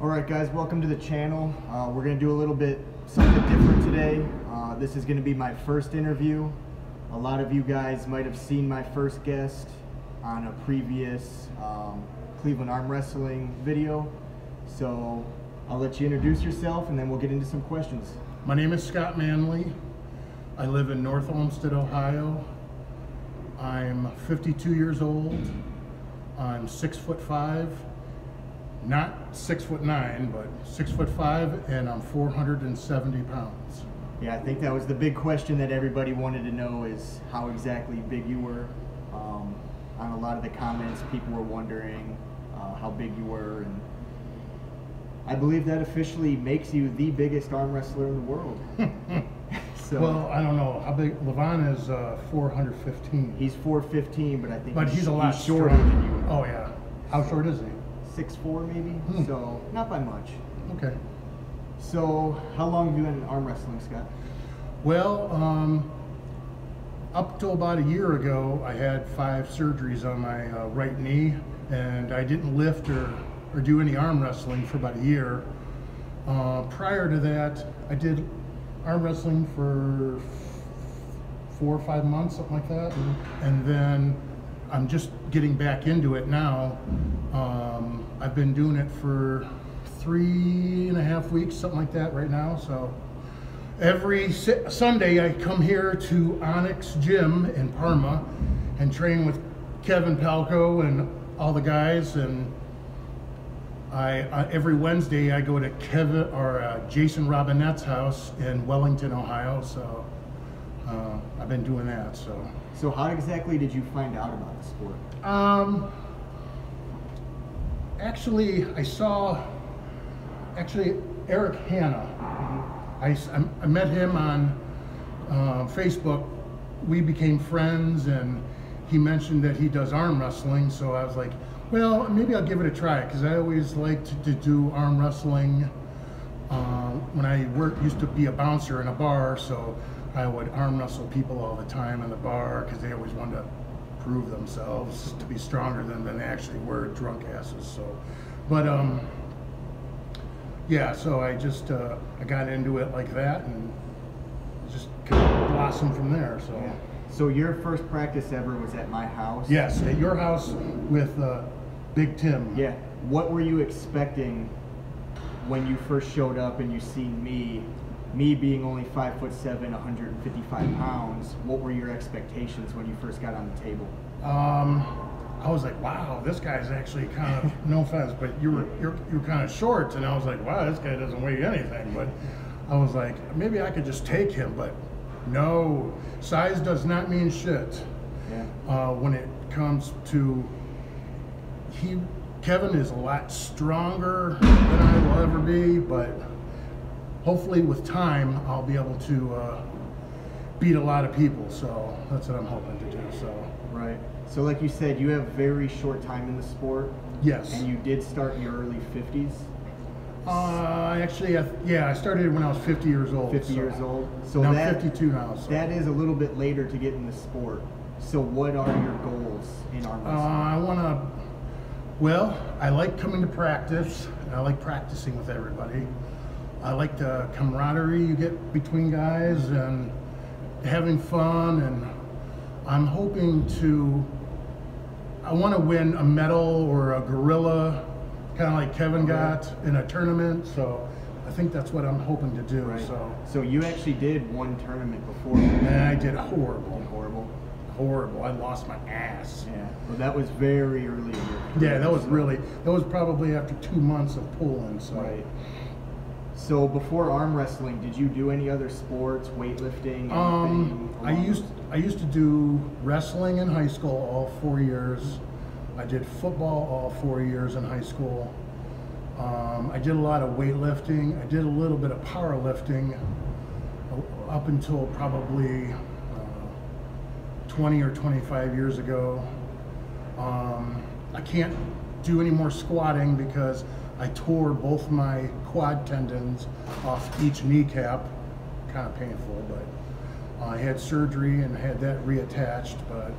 Alright guys, welcome to the channel. We're going to do a little bit something different today. This is going to be my first interview. A lot of you guys might have seen my first guest on a previous Cleveland arm wrestling video. So I'll let you introduce yourself and then we'll get into some questions. My name is Scott Manley. I live in North Olmsted, Ohio. I'm 52 years old. I'm 6'5", not 6'9", but 6'5", and I'm 470 pounds. Yeah, I think that was the big question that everybody wanted to know, is how exactly big you were. On a lot of the comments, people were wondering how big you were, and I believe that officially makes you the biggest arm wrestler in the world. So, well, I don't know how big. Levan is 415. He's 415, but I think he's a lot shorter than you. Oh yeah. How short is he? 6'4" maybe. So not by much. Okay. So how long have you been in arm wrestling, Scott? Well, up till about a year ago, I had 5 surgeries on my right knee, and I didn't lift or do any arm wrestling for about a year. Prior to that, I did arm wrestling for 4 or 5 months, something like that. And then I'm just getting back into it now. I've been doing it for 3.5 weeks, something like that right now. So every Sunday I come here to Onyx Gym in Parma and train with Kevin, Palko, and all the guys. And every Wednesday I go to Jason Robinette's house in Wellington, Ohio. So I've been doing that. So how exactly did you find out about the sport? Actually, I saw Eric Hanna. I met him on Facebook. We became friends, and he mentioned that he does arm wrestling. So I was like, well, maybe I'll give it a try, because I always liked to do arm wrestling. When I used to be a bouncer in a bar, so I would arm wrestle people all the time in the bar, because they always wanted to prove themselves to be stronger than they actually were, drunk asses. So, but yeah, so I just I got into it like that, and just kind of blossomed from there. So. Yeah. So your first practice ever was at my house? Yes, at your house with Big Tim. Yeah. What were you expecting when you first showed up and you seen me being only 5'7", 155 pounds? What were your expectations when you first got on the table? I was like, wow, this guy's actually kind of, no offense, but you're kind of short. And I was like, wow, this guy doesn't weigh anything. But I was like, maybe I could just take him. But no, size does not mean shit. Yeah. When it comes to, Kevin is a lot stronger than I will ever be, but hopefully with time I'll be able to beat a lot of people. So that's what I'm hoping to do. So. Right. So like you said, you have very short time in the sport. Yes. And you did start in your early 50s? Actually, yeah, I started when I was 50 years old. 50 years old. So I'm 52 now. So. That is a little bit later to get in the sport. So what are your goals in arm wrestling? Well, I like coming to practice, and I like practicing with everybody. I like the camaraderie you get between guys and having fun, and I'm hoping I want to win a medal or a gorilla, kind of like Kevin got in a tournament. So I think that's what I'm hoping to do. Right. So you actually did one tournament before. And I did horrible. Horrible. I lost my ass. Yeah. Well, that was very early in your career. Yeah, that was probably after 2 months of pulling. So. Right. So before arm wrestling, did you do any other sports, weightlifting? I used to do wrestling in high school all 4 years. I did football all 4 years in high school. I did a lot of weightlifting. I did a little bit of powerlifting up until probably 20 or 25 years ago. I can't do any more squatting because I tore both my quad tendons off each kneecap. Kind of painful, but I had surgery and had that reattached. But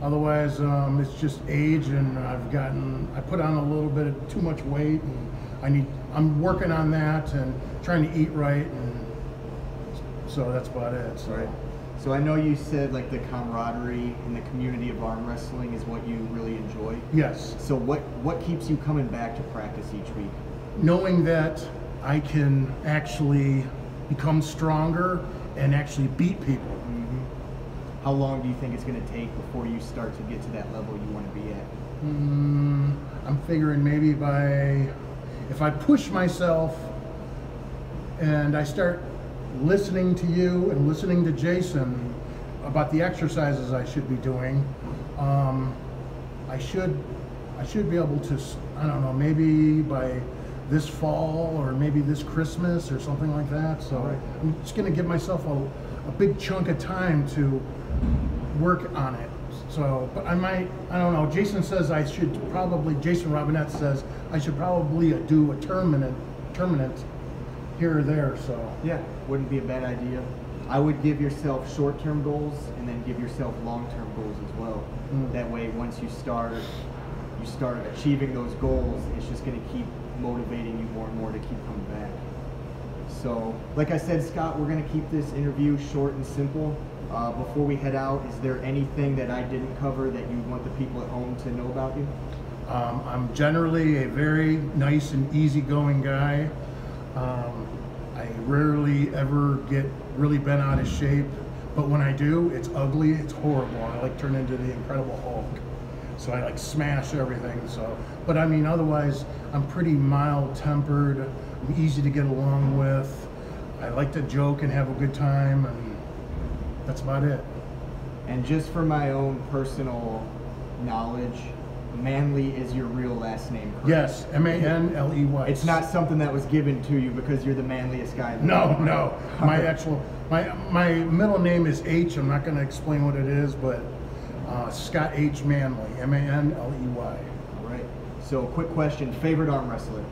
otherwise, it's just age, and I put on a little bit of too much weight, and I'm working on that and trying to eat right, and so that's about it. So. Right. So I know you said like the camaraderie in the community of arm wrestling is what you really enjoy. Yes. So what keeps you coming back to practice each week? Knowing that I can actually become stronger and actually beat people. Mm-hmm. How long do you think it's going to take before you start to get to that level you want to be at? I'm figuring maybe if I push myself and I start listening to you and listening to Jason about the exercises I should be doing, I should be able to, I don't know, maybe by this fall or maybe this Christmas or something like that. So right. I'm just going to give myself a big chunk of time to work on it. So, but I don't know. Jason says Jason Robinette says I should probably do a tournament here or there. So yeah, wouldn't be a bad idea. I would give yourself short-term goals and then give yourself long-term goals as well. That way, once you start achieving those goals, it's just going to keep motivating you more and more to keep coming back. So, like I said, Scott, we're going to keep this interview short and simple. Before we head out, is there anything that I didn't cover that you want the people at home to know about you? I'm generally a very nice and easygoing guy. I rarely ever get really bent out of shape, but when I do, it's ugly, it's horrible. I like turn into the Incredible Hulk. So I like smash everything. So, but I mean, otherwise, I'm pretty mild-tempered. I'm easy to get along with. I like to joke and have a good time, and that's about it. And just for my own personal knowledge, Manley is your real last name, correct? Yes, M-A-N-L-E-Y. It's not something that was given to you because you're the manliest guy in the world. No. My middle name is H. I'm not going to explain what it is, but Scott H. Manley, M-A-N-L-E-Y. All right. So, quick question: favorite arm wrestler?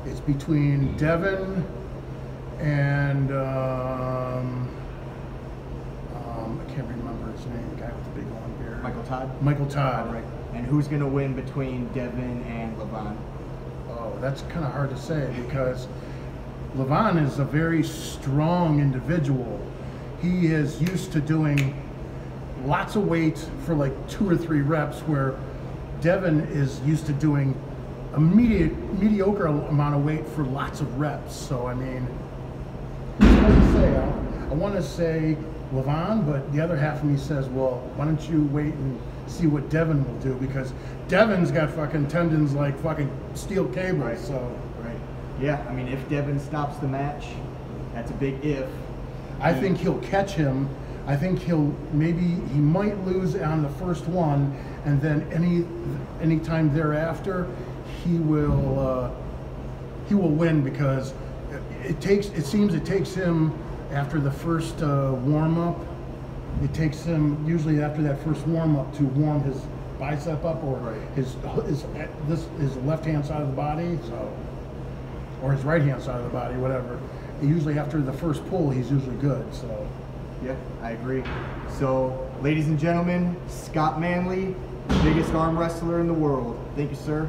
It's between Devon and I can't remember his name. The guy with the big long beard. Michael Todd. Michael Todd. All right. And who's going to win between Devon and Levan? Oh, that's kind of hard to say because Levan is a very strong individual. He is used to doing lots of weight for like 2 or 3 reps, where Devon is used to doing a mediocre amount of weight for lots of reps. So, I mean, it's hard to say. I want to say Levan, but the other half of me says, well, why don't you wait and see what Devon will do, because Devon's got fucking tendons like fucking steel cables. Right. So right. Yeah, I mean, if Devon stops the match, that's a big if. I think he'll catch him. I think he might lose on the first one, and then any time thereafter, he will win, because it seems it takes him after the first warm up. It takes him usually after that first warm up to warm his bicep up, or right. his left hand side of the body, so, or his right hand side of the body, whatever. Usually after the first pull, he's usually good. So, yeah, I agree. So, ladies and gentlemen, Scott Manley, biggest arm wrestler in the world. Thank you, sir.